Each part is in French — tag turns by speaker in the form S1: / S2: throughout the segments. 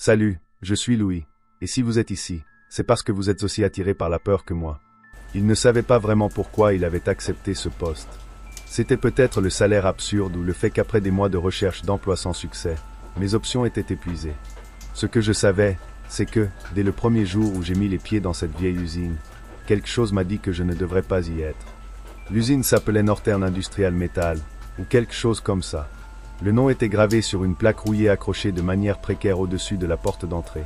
S1: Salut, je suis Louis. Et si vous êtes ici, c'est parce que vous êtes aussi attiré par la peur que moi. Il ne savait pas vraiment pourquoi il avait accepté ce poste. C'était peut-être le salaire absurde ou le fait qu'après des mois de recherche d'emploi sans succès, mes options étaient épuisées. Ce que je savais, c'est que, dès le premier jour où j'ai mis les pieds dans cette vieille usine, quelque chose m'a dit que je ne devrais pas y être. L'usine s'appelait Northern Industrial Metal, ou quelque chose comme ça. Le nom était gravé sur une plaque rouillée accrochée de manière précaire au-dessus de la porte d'entrée.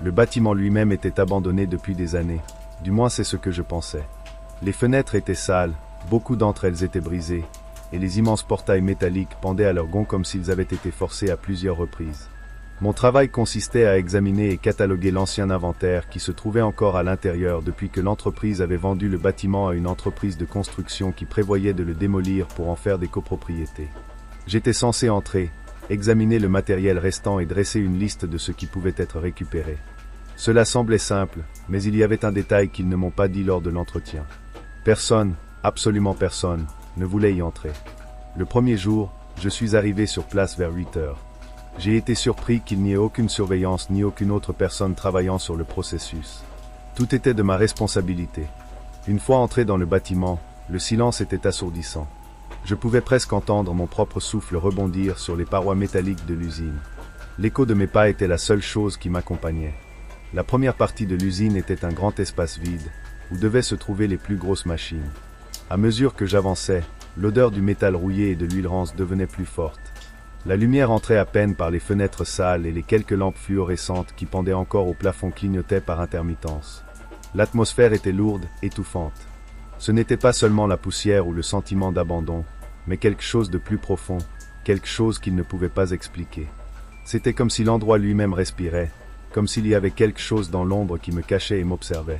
S1: Le bâtiment lui-même était abandonné depuis des années, du moins c'est ce que je pensais. Les fenêtres étaient sales, beaucoup d'entre elles étaient brisées, et les immenses portails métalliques pendaient à leurs gonds comme s'ils avaient été forcés à plusieurs reprises. Mon travail consistait à examiner et cataloguer l'ancien inventaire qui se trouvait encore à l'intérieur depuis que l'entreprise avait vendu le bâtiment à une entreprise de construction qui prévoyait de le démolir pour en faire des copropriétés. J'étais censé entrer, examiner le matériel restant et dresser une liste de ce qui pouvait être récupéré. Cela semblait simple, mais il y avait un détail qu'ils ne m'ont pas dit lors de l'entretien. Personne, absolument personne, ne voulait y entrer. Le premier jour, je suis arrivé sur place vers 8 heures. J'ai été surpris qu'il n'y ait aucune surveillance ni aucune autre personne travaillant sur le processus. Tout était de ma responsabilité. Une fois entré dans le bâtiment, le silence était assourdissant. Je pouvais presque entendre mon propre souffle rebondir sur les parois métalliques de l'usine. L'écho de mes pas était la seule chose qui m'accompagnait. La première partie de l'usine était un grand espace vide, où devaient se trouver les plus grosses machines. À mesure que j'avançais, l'odeur du métal rouillé et de l'huile rance devenait plus forte. La lumière entrait à peine par les fenêtres sales et les quelques lampes fluorescentes qui pendaient encore au plafond clignotaient par intermittence. L'atmosphère était lourde, étouffante. Ce n'était pas seulement la poussière ou le sentiment d'abandon, mais quelque chose de plus profond, quelque chose qu'il ne pouvait pas expliquer. C'était comme si l'endroit lui-même respirait, comme s'il y avait quelque chose dans l'ombre qui me cachait et m'observait.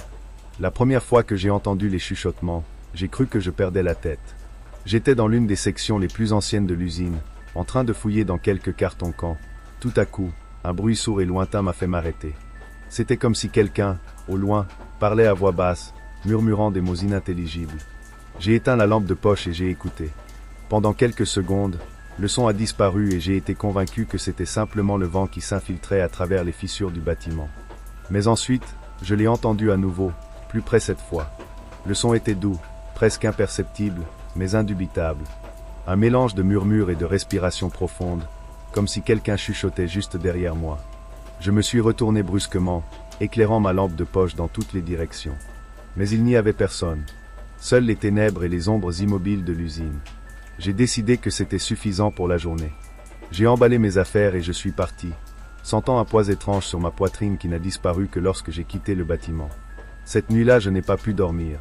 S1: La première fois que j'ai entendu les chuchotements, j'ai cru que je perdais la tête. J'étais dans l'une des sections les plus anciennes de l'usine, en train de fouiller dans quelques cartons quand, tout à coup, un bruit sourd et lointain m'a fait m'arrêter. C'était comme si quelqu'un, au loin, parlait à voix basse, murmurant des mots inintelligibles. J'ai éteint la lampe de poche et j'ai écouté. Pendant quelques secondes, le son a disparu et j'ai été convaincu que c'était simplement le vent qui s'infiltrait à travers les fissures du bâtiment. Mais ensuite, je l'ai entendu à nouveau, plus près cette fois. Le son était doux, presque imperceptible, mais indubitable. Un mélange de murmures et de respiration profonde, comme si quelqu'un chuchotait juste derrière moi. Je me suis retourné brusquement, éclairant ma lampe de poche dans toutes les directions. Mais il n'y avait personne. Seules les ténèbres et les ombres immobiles de l'usine. J'ai décidé que c'était suffisant pour la journée. J'ai emballé mes affaires et je suis parti, sentant un poids étrange sur ma poitrine qui n'a disparu que lorsque j'ai quitté le bâtiment. Cette nuit-là, je n'ai pas pu dormir.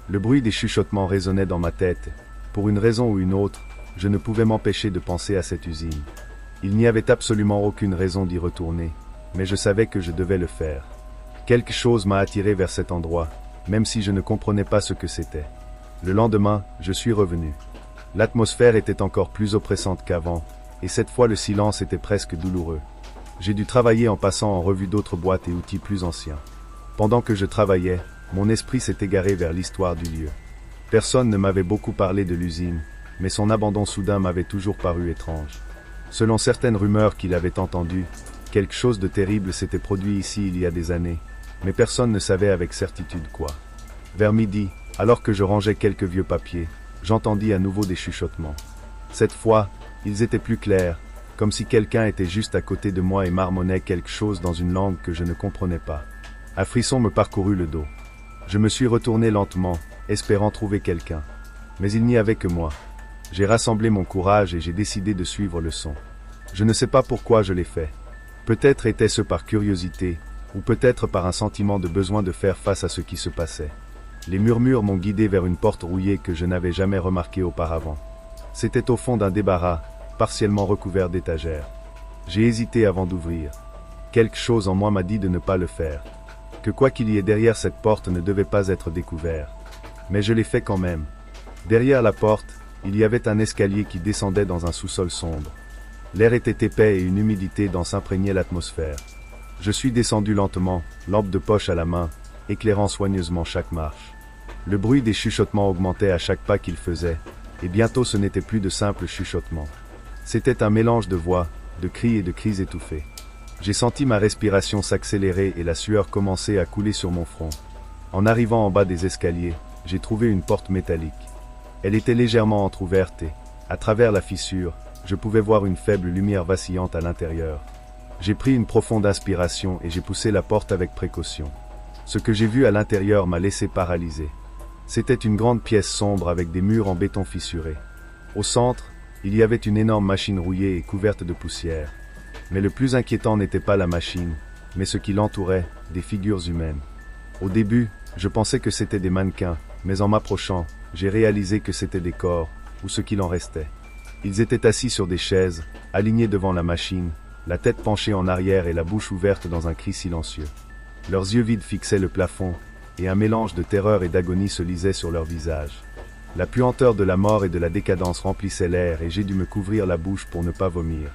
S1: Le bruit des chuchotements résonnait dans ma tête. Pour une raison ou une autre, je ne pouvais m'empêcher de penser à cette usine. Il n'y avait absolument aucune raison d'y retourner, mais je savais que je devais le faire. Quelque chose m'a attiré vers cet endroit, même si je ne comprenais pas ce que c'était. Le lendemain, je suis revenu. L'atmosphère était encore plus oppressante qu'avant, et cette fois le silence était presque douloureux. J'ai dû travailler en passant en revue d'autres boîtes et outils plus anciens. Pendant que je travaillais, mon esprit s'est égaré vers l'histoire du lieu. Personne ne m'avait beaucoup parlé de l'usine, mais son abandon soudain m'avait toujours paru étrange. Selon certaines rumeurs qu'il avait entendues, quelque chose de terrible s'était produit ici il y a des années, mais personne ne savait avec certitude quoi. Vers midi, alors que je rangeais quelques vieux papiers, j'entendis à nouveau des chuchotements. Cette fois, ils étaient plus clairs, comme si quelqu'un était juste à côté de moi et marmonnait quelque chose dans une langue que je ne comprenais pas. Un frisson me parcourut le dos. Je me suis retourné lentement, espérant trouver quelqu'un. Mais il n'y avait que moi. J'ai rassemblé mon courage et j'ai décidé de suivre le son. Je ne sais pas pourquoi je l'ai fait. Peut-être était-ce par curiosité, ou peut-être par un sentiment de besoin de faire face à ce qui se passait. Les murmures m'ont guidé vers une porte rouillée que je n'avais jamais remarquée auparavant. C'était au fond d'un débarras, partiellement recouvert d'étagères. J'ai hésité avant d'ouvrir. Quelque chose en moi m'a dit de ne pas le faire. Que quoi qu'il y ait derrière cette porte ne devait pas être découvert. Mais je l'ai fait quand même. Derrière la porte, il y avait un escalier qui descendait dans un sous-sol sombre. L'air était épais et une humidité dense imprégnait l'atmosphère. Je suis descendu lentement, lampe de poche à la main, éclairant soigneusement chaque marche. Le bruit des chuchotements augmentait à chaque pas qu'il faisait, et bientôt ce n'était plus de simples chuchotements. C'était un mélange de voix, de cris et de cris étouffés. J'ai senti ma respiration s'accélérer et la sueur commencer à couler sur mon front. En arrivant en bas des escaliers, j'ai trouvé une porte métallique. Elle était légèrement entrouverte et, à travers la fissure, je pouvais voir une faible lumière vacillante à l'intérieur. J'ai pris une profonde inspiration et j'ai poussé la porte avec précaution. Ce que j'ai vu à l'intérieur m'a laissé paralysé. C'était une grande pièce sombre avec des murs en béton fissuré. Au centre, il y avait une énorme machine rouillée et couverte de poussière. Mais le plus inquiétant n'était pas la machine, mais ce qui l'entourait, des figures humaines. Au début, je pensais que c'était des mannequins, mais en m'approchant, j'ai réalisé que c'étaient des corps, ou ce qu'il en restait. Ils étaient assis sur des chaises, alignés devant la machine, la tête penchée en arrière et la bouche ouverte dans un cri silencieux. Leurs yeux vides fixaient le plafond, et un mélange de terreur et d'agonie se lisait sur leurs visages. La puanteur de la mort et de la décadence remplissait l'air et j'ai dû me couvrir la bouche pour ne pas vomir.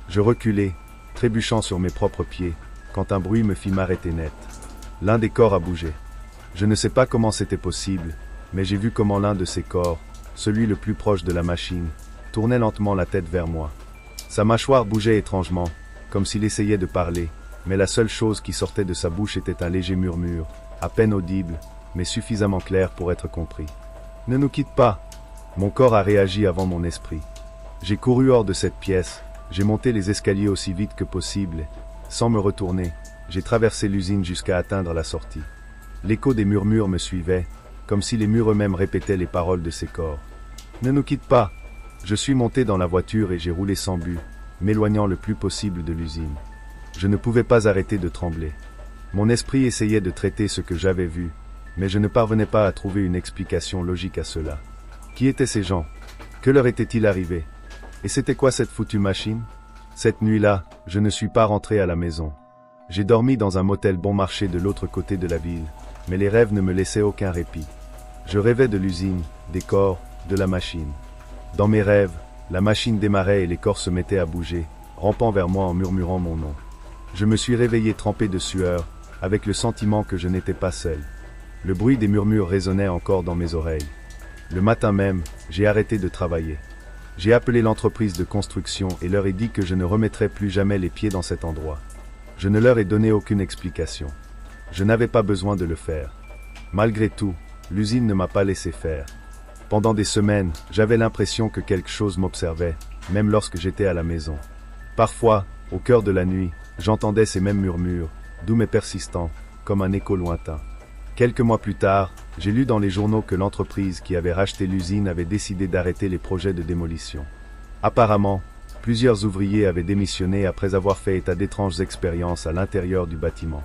S1: Je reculai, trébuchant sur mes propres pieds, quand un bruit me fit m'arrêter net. L'un des corps a bougé. Je ne sais pas comment c'était possible, mais j'ai vu comment l'un de ces corps, celui le plus proche de la machine, tournait lentement la tête vers moi. Sa mâchoire bougeait étrangement, comme s'il essayait de parler, mais la seule chose qui sortait de sa bouche était un léger murmure, à peine audible, mais suffisamment clair pour être compris. « Ne nous quitte pas !» Mon corps a réagi avant mon esprit. J'ai couru hors de cette pièce, j'ai monté les escaliers aussi vite que possible, sans me retourner, j'ai traversé l'usine jusqu'à atteindre la sortie. L'écho des murmures me suivait, comme si les murs eux-mêmes répétaient les paroles de ces corps. « Ne nous quitte pas !» Je suis monté dans la voiture et j'ai roulé sans but, m'éloignant le plus possible de l'usine. Je ne pouvais pas arrêter de trembler. Mon esprit essayait de traiter ce que j'avais vu, mais je ne parvenais pas à trouver une explication logique à cela. Qui étaient ces gens? Que leur était-il arrivé? Et c'était quoi cette foutue machine? Cette nuit-là, je ne suis pas rentré à la maison. J'ai dormi dans un motel bon marché de l'autre côté de la ville, mais les rêves ne me laissaient aucun répit. Je rêvais de l'usine, des corps, de la machine. Dans mes rêves, la machine démarrait et les corps se mettaient à bouger, rampant vers moi en murmurant mon nom. Je me suis réveillé trempé de sueur, avec le sentiment que je n'étais pas seul. Le bruit des murmures résonnait encore dans mes oreilles. Le matin même, j'ai arrêté de travailler. J'ai appelé l'entreprise de construction et leur ai dit que je ne remettrais plus jamais les pieds dans cet endroit. Je ne leur ai donné aucune explication. Je n'avais pas besoin de le faire. Malgré tout, l'usine ne m'a pas laissé faire. Pendant des semaines, j'avais l'impression que quelque chose m'observait, même lorsque j'étais à la maison. Parfois, au cœur de la nuit, j'entendais ces mêmes murmures, doux mais persistants, comme un écho lointain. Quelques mois plus tard, j'ai lu dans les journaux que l'entreprise qui avait racheté l'usine avait décidé d'arrêter les projets de démolition. Apparemment, plusieurs ouvriers avaient démissionné après avoir fait état d'étranges expériences à l'intérieur du bâtiment.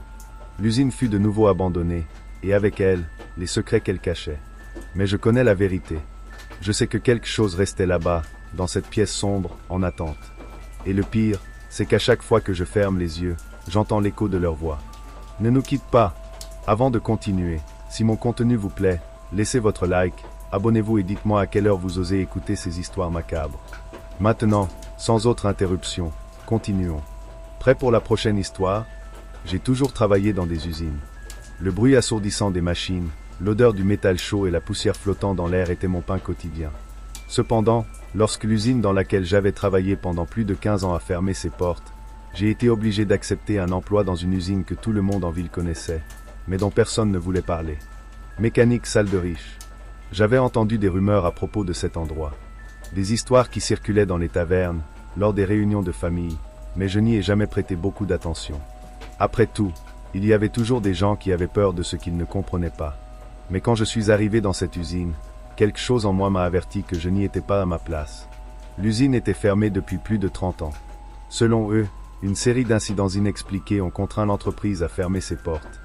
S1: L'usine fut de nouveau abandonnée, et avec elle, les secrets qu'elle cachait. Mais je connais la vérité. Je sais que quelque chose restait là-bas, dans cette pièce sombre, en attente. Et le pire, c'est qu'à chaque fois que je ferme les yeux, j'entends l'écho de leur voix. Ne nous quitte pas. Avant de continuer, si mon contenu vous plaît, laissez votre like, abonnez-vous et dites-moi à quelle heure vous osez écouter ces histoires macabres. Maintenant, sans autre interruption, continuons. Prêt pour la prochaine histoire? J'ai toujours travaillé dans des usines. Le bruit assourdissant des machines, l'odeur du métal chaud et la poussière flottant dans l'air étaient mon pain quotidien. Cependant, lorsque l'usine dans laquelle j'avais travaillé pendant plus de 15 ans a fermé ses portes, j'ai été obligé d'accepter un emploi dans une usine que tout le monde en ville connaissait, mais dont personne ne voulait parler. Mécanique salle de riche. J'avais entendu des rumeurs à propos de cet endroit. Des histoires qui circulaient dans les tavernes, lors des réunions de famille, mais je n'y ai jamais prêté beaucoup d'attention. Après tout, il y avait toujours des gens qui avaient peur de ce qu'ils ne comprenaient pas. Mais quand je suis arrivé dans cette usine, quelque chose en moi m'a averti que je n'y étais pas à ma place. L'usine était fermée depuis plus de 30 ans. Selon eux, une série d'incidents inexpliqués ont contraint l'entreprise à fermer ses portes.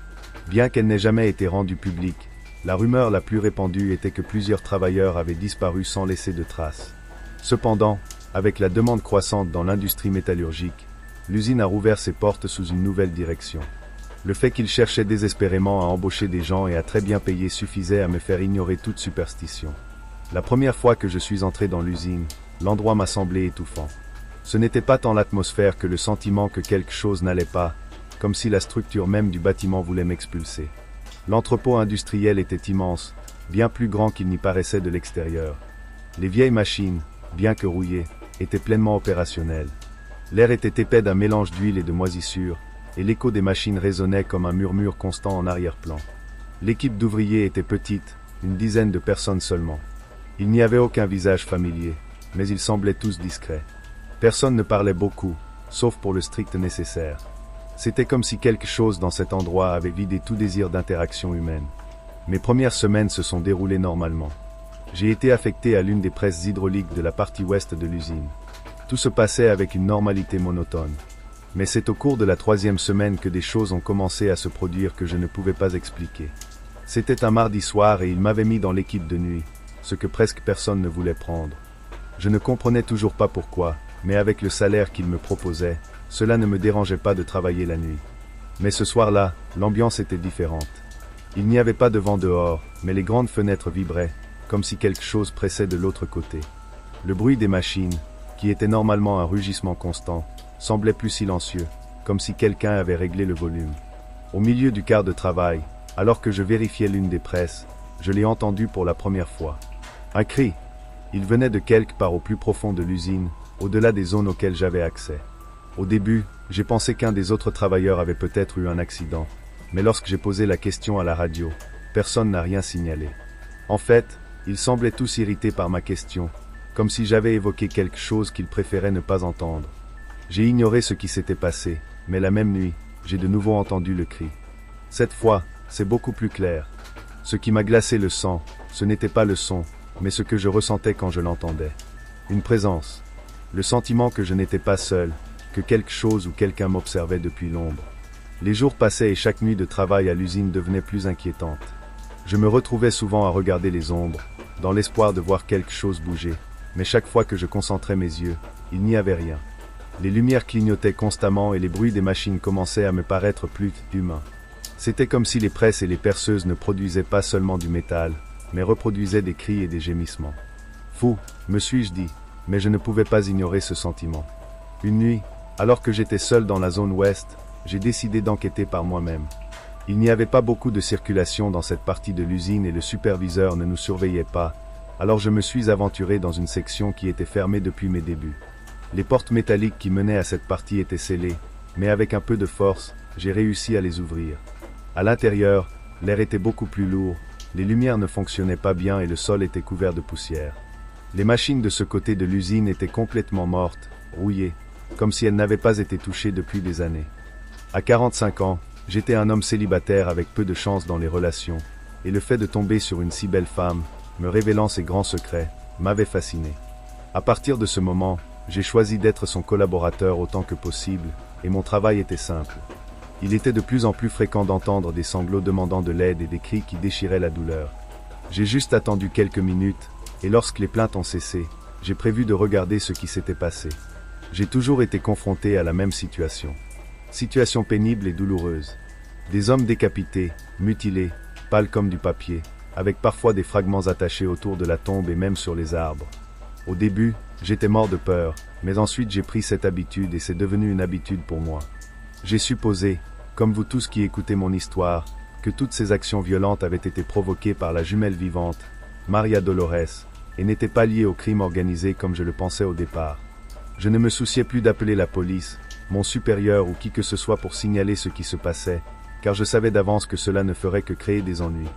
S1: Bien qu'elle n'ait jamais été rendue publique, la rumeur la plus répandue était que plusieurs travailleurs avaient disparu sans laisser de traces. Cependant, avec la demande croissante dans l'industrie métallurgique, l'usine a rouvert ses portes sous une nouvelle direction. Le fait qu'ils cherchaient désespérément à embaucher des gens et à très bien payer suffisait à me faire ignorer toute superstition. La première fois que je suis entré dans l'usine, l'endroit m'a semblé étouffant. Ce n'était pas tant l'atmosphère que le sentiment que quelque chose n'allait pas, comme si la structure même du bâtiment voulait m'expulser. L'entrepôt industriel était immense, bien plus grand qu'il n'y paraissait de l'extérieur. Les vieilles machines, bien que rouillées, étaient pleinement opérationnelles. L'air était épais d'un mélange d'huile et de moisissure, et l'écho des machines résonnait comme un murmure constant en arrière-plan. L'équipe d'ouvriers était petite, une dizaine de personnes seulement. Il n'y avait aucun visage familier, mais ils semblaient tous discrets. Personne ne parlait beaucoup, sauf pour le strict nécessaire. C'était comme si quelque chose dans cet endroit avait vidé tout désir d'interaction humaine. Mes premières semaines se sont déroulées normalement. J'ai été affecté à l'une des presses hydrauliques de la partie ouest de l'usine. Tout se passait avec une normalité monotone. Mais c'est au cours de la 3e semaine que des choses ont commencé à se produire que je ne pouvais pas expliquer. C'était un mardi soir et il m'avait mis dans l'équipe de nuit, ce que presque personne ne voulait prendre. Je ne comprenais toujours pas pourquoi, mais avec le salaire qu'il me proposait, cela ne me dérangeait pas de travailler la nuit. Mais ce soir-là, l'ambiance était différente. Il n'y avait pas de vent dehors, mais les grandes fenêtres vibraient, comme si quelque chose pressait de l'autre côté. Le bruit des machines, qui était normalement un rugissement constant, semblait plus silencieux, comme si quelqu'un avait réglé le volume. Au milieu du quart de travail, alors que je vérifiais l'une des presses, je l'ai entendu pour la première fois. Un cri. Il venait de quelque part au plus profond de l'usine, au-delà des zones auxquelles j'avais accès. Au début, j'ai pensé qu'un des autres travailleurs avait peut-être eu un accident, mais lorsque j'ai posé la question à la radio, personne n'a rien signalé. En fait, ils semblaient tous irrités par ma question, comme si j'avais évoqué quelque chose qu'ils préféraient ne pas entendre. J'ai ignoré ce qui s'était passé, mais la même nuit, j'ai de nouveau entendu le cri. Cette fois, c'est beaucoup plus clair. Ce qui m'a glacé le sang, ce n'était pas le son, mais ce que je ressentais quand je l'entendais. Une présence. Le sentiment que je n'étais pas seul, que quelque chose ou quelqu'un m'observait depuis l'ombre. Les jours passaient et chaque nuit de travail à l'usine devenait plus inquiétante. Je me retrouvais souvent à regarder les ombres, dans l'espoir de voir quelque chose bouger, mais chaque fois que je concentrais mes yeux, il n'y avait rien. Les lumières clignotaient constamment et les bruits des machines commençaient à me paraître plus humains. C'était comme si les presses et les perceuses ne produisaient pas seulement du métal, mais reproduisaient des cris et des gémissements. Fou, me suis-je dit, mais je ne pouvais pas ignorer ce sentiment. Une nuit, alors que j'étais seul dans la zone ouest, j'ai décidé d'enquêter par moi-même. Il n'y avait pas beaucoup de circulation dans cette partie de l'usine et le superviseur ne nous surveillait pas, alors je me suis aventuré dans une section qui était fermée depuis mes débuts. Les portes métalliques qui menaient à cette partie étaient scellées, mais avec un peu de force, j'ai réussi à les ouvrir. À l'intérieur, l'air était beaucoup plus lourd, les lumières ne fonctionnaient pas bien et le sol était couvert de poussière. Les machines de ce côté de l'usine étaient complètement mortes, rouillées, comme si elles n'avaient pas été touchées depuis des années. À 45 ans, j'étais un homme célibataire avec peu de chance dans les relations, et le fait de tomber sur une si belle femme, me révélant ses grands secrets, m'avait fasciné. À partir de ce moment, j'ai choisi d'être son collaborateur autant que possible, et mon travail était simple. Il était de plus en plus fréquent d'entendre des sanglots demandant de l'aide et des cris qui déchiraient la douleur. J'ai juste attendu quelques minutes, et lorsque les plaintes ont cessé, j'ai prévu de regarder ce qui s'était passé. J'ai toujours été confronté à la même situation. Situation pénible et douloureuse. Des hommes décapités, mutilés, pâles comme du papier, avec parfois des fragments attachés autour de la tombe et même sur les arbres. Au début, j'étais mort de peur, mais ensuite j'ai pris cette habitude et c'est devenu une habitude pour moi. J'ai supposé, comme vous tous qui écoutez mon histoire, que toutes ces actions violentes avaient été provoquées par la jumelle vivante, Maria Dolores, et n'étaient pas liées au crime organisé comme je le pensais au départ. Je ne me souciais plus d'appeler la police, mon supérieur ou qui que ce soit pour signaler ce qui se passait, car je savais d'avance que cela ne ferait que créer des ennuis.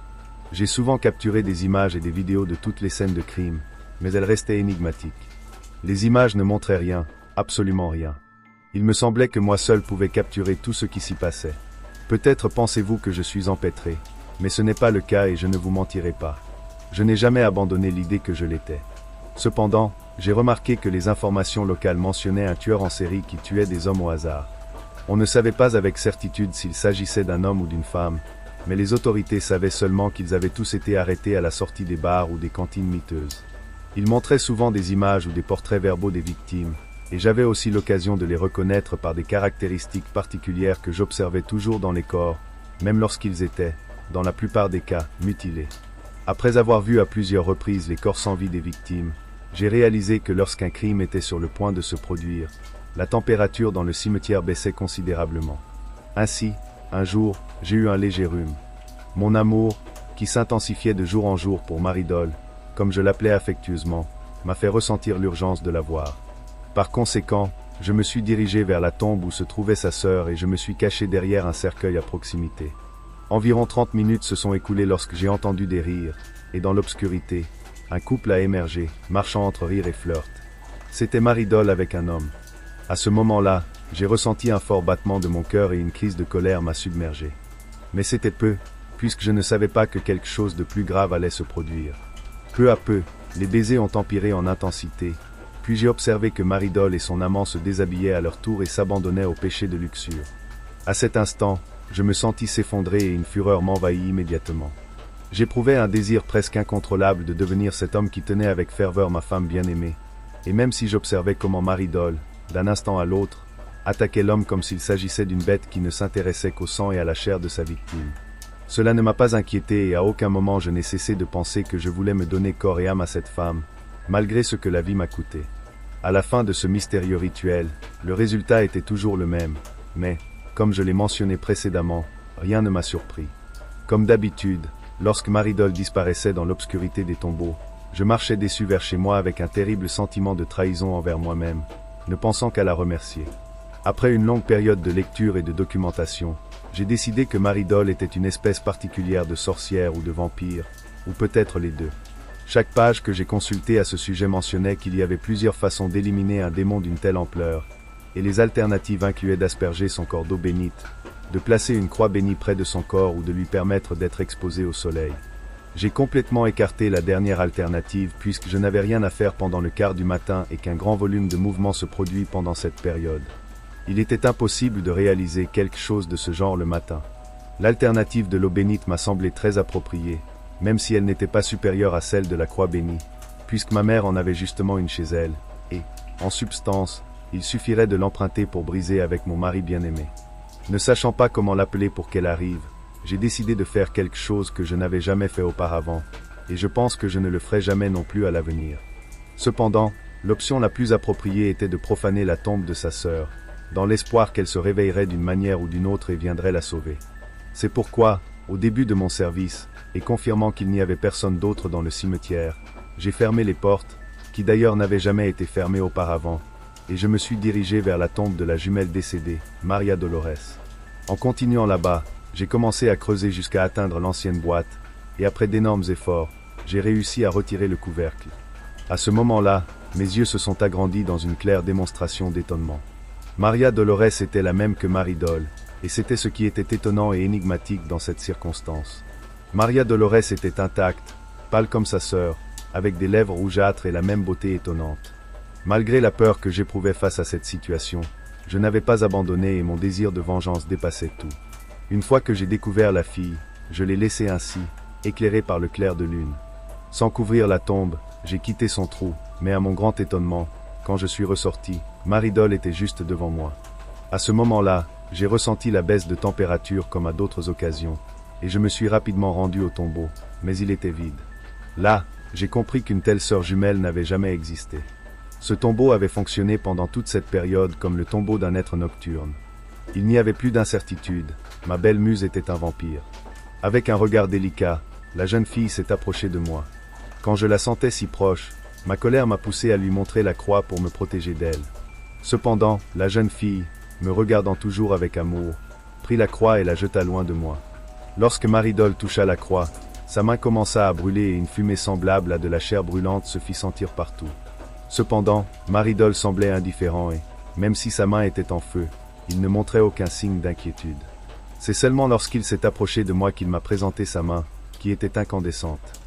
S1: J'ai souvent capturé des images et des vidéos de toutes les scènes de crime, mais elles restaient énigmatiques. Les images ne montraient rien, absolument rien. Il me semblait que moi seul pouvais capturer tout ce qui s'y passait. Peut-être pensez-vous que je suis empêtré, mais ce n'est pas le cas et je ne vous mentirai pas. Je n'ai jamais abandonné l'idée que je l'étais. Cependant, j'ai remarqué que les informations locales mentionnaient un tueur en série qui tuait des hommes au hasard. On ne savait pas avec certitude s'il s'agissait d'un homme ou d'une femme, mais les autorités savaient seulement qu'ils avaient tous été arrêtés à la sortie des bars ou des cantines miteuses. Ils montraient souvent des images ou des portraits verbaux des victimes, et j'avais aussi l'occasion de les reconnaître par des caractéristiques particulières que j'observais toujours dans les corps, même lorsqu'ils étaient, dans la plupart des cas, mutilés. Après avoir vu à plusieurs reprises les corps sans vie des victimes, j'ai réalisé que lorsqu'un crime était sur le point de se produire, la température dans le cimetière baissait considérablement. Ainsi, un jour, j'ai eu un léger rhume. Mon amour, qui s'intensifiait de jour en jour pour Maridol, comme je l'appelais affectueusement, m'a fait ressentir l'urgence de la voir. Par conséquent, je me suis dirigé vers la tombe où se trouvait sa sœur et je me suis caché derrière un cercueil à proximité. Environ 30 minutes se sont écoulées lorsque j'ai entendu des rires, et dans l'obscurité, un couple a émergé, marchant entre rire et flirt. C'était Marie-Dole avec un homme. À ce moment-là, j'ai ressenti un fort battement de mon cœur et une crise de colère m'a submergé. Mais c'était peu, puisque je ne savais pas que quelque chose de plus grave allait se produire. Peu à peu, les baisers ont empiré en intensité, puis j'ai observé que Marie-Dole et son amant se déshabillaient à leur tour et s'abandonnaient au péché de luxure. À cet instant, je me sentis s'effondrer et une fureur m'envahit immédiatement. J'éprouvais un désir presque incontrôlable de devenir cet homme qui tenait avec ferveur ma femme bien-aimée, et même si j'observais comment Marie-Dole, d'un instant à l'autre, attaquait l'homme comme s'il s'agissait d'une bête qui ne s'intéressait qu'au sang et à la chair de sa victime. Cela ne m'a pas inquiété et à aucun moment je n'ai cessé de penser que je voulais me donner corps et âme à cette femme, malgré ce que la vie m'a coûté. À la fin de ce mystérieux rituel, le résultat était toujours le même, mais, comme je l'ai mentionné précédemment, rien ne m'a surpris. Comme d'habitude, lorsque Marie-Dole disparaissait dans l'obscurité des tombeaux, je marchais déçu vers chez moi avec un terrible sentiment de trahison envers moi-même, ne pensant qu'à la remercier. Après une longue période de lecture et de documentation, j'ai décidé que Marie-Dole était une espèce particulière de sorcière ou de vampire, ou peut-être les deux. Chaque page que j'ai consultée à ce sujet mentionnait qu'il y avait plusieurs façons d'éliminer un démon d'une telle ampleur, et les alternatives incluaient d'asperger son corps d'eau bénite, de placer une croix bénie près de son corps ou de lui permettre d'être exposé au soleil. J'ai complètement écarté la dernière alternative puisque je n'avais rien à faire pendant le quart du matin et qu'un grand volume de mouvements se produit pendant cette période. Il était impossible de réaliser quelque chose de ce genre le matin. L'alternative de l'eau bénite m'a semblé très appropriée, même si elle n'était pas supérieure à celle de la croix bénie, puisque ma mère en avait justement une chez elle, et, en substance, il suffirait de l'emprunter pour briser avec mon mari bien-aimé. Ne sachant pas comment l'appeler pour qu'elle arrive, j'ai décidé de faire quelque chose que je n'avais jamais fait auparavant, et je pense que je ne le ferai jamais non plus à l'avenir. Cependant, l'option la plus appropriée était de profaner la tombe de sa sœur, dans l'espoir qu'elle se réveillerait d'une manière ou d'une autre et viendrait la sauver. C'est pourquoi, au début de mon service, et confirmant qu'il n'y avait personne d'autre dans le cimetière, j'ai fermé les portes, qui d'ailleurs n'avaient jamais été fermées auparavant, et je me suis dirigé vers la tombe de la jumelle décédée, Maria Dolores. En continuant là-bas, j'ai commencé à creuser jusqu'à atteindre l'ancienne boîte, et après d'énormes efforts, j'ai réussi à retirer le couvercle. À ce moment-là, mes yeux se sont agrandis dans une claire démonstration d'étonnement. Maria Dolores était la même que Marie-Dole, et c'était ce qui était étonnant et énigmatique dans cette circonstance. Maria Dolores était intacte, pâle comme sa sœur, avec des lèvres rougeâtres et la même beauté étonnante. Malgré la peur que j'éprouvais face à cette situation, je n'avais pas abandonné et mon désir de vengeance dépassait tout. Une fois que j'ai découvert la fille, je l'ai laissée ainsi, éclairée par le clair de lune. Sans couvrir la tombe, j'ai quitté son trou, mais à mon grand étonnement, quand je suis ressorti, Marie-Dole était juste devant moi. À ce moment-là, j'ai ressenti la baisse de température comme à d'autres occasions, et je me suis rapidement rendu au tombeau, mais il était vide. Là, j'ai compris qu'une telle sœur jumelle n'avait jamais existé. Ce tombeau avait fonctionné pendant toute cette période comme le tombeau d'un être nocturne. Il n'y avait plus d'incertitude, ma belle muse était un vampire. Avec un regard délicat, la jeune fille s'est approchée de moi. Quand je la sentais si proche, ma colère m'a poussé à lui montrer la croix pour me protéger d'elle. Cependant, la jeune fille, me regardant toujours avec amour, prit la croix et la jeta loin de moi. Lorsque Marie-Dole toucha la croix, sa main commença à brûler et une fumée semblable à de la chair brûlante se fit sentir partout. Cependant, Marie-Dole semblait indifférent et, même si sa main était en feu, il ne montrait aucun signe d'inquiétude. C'est seulement lorsqu'il s'est approché de moi qu'il m'a présenté sa main, qui était incandescente.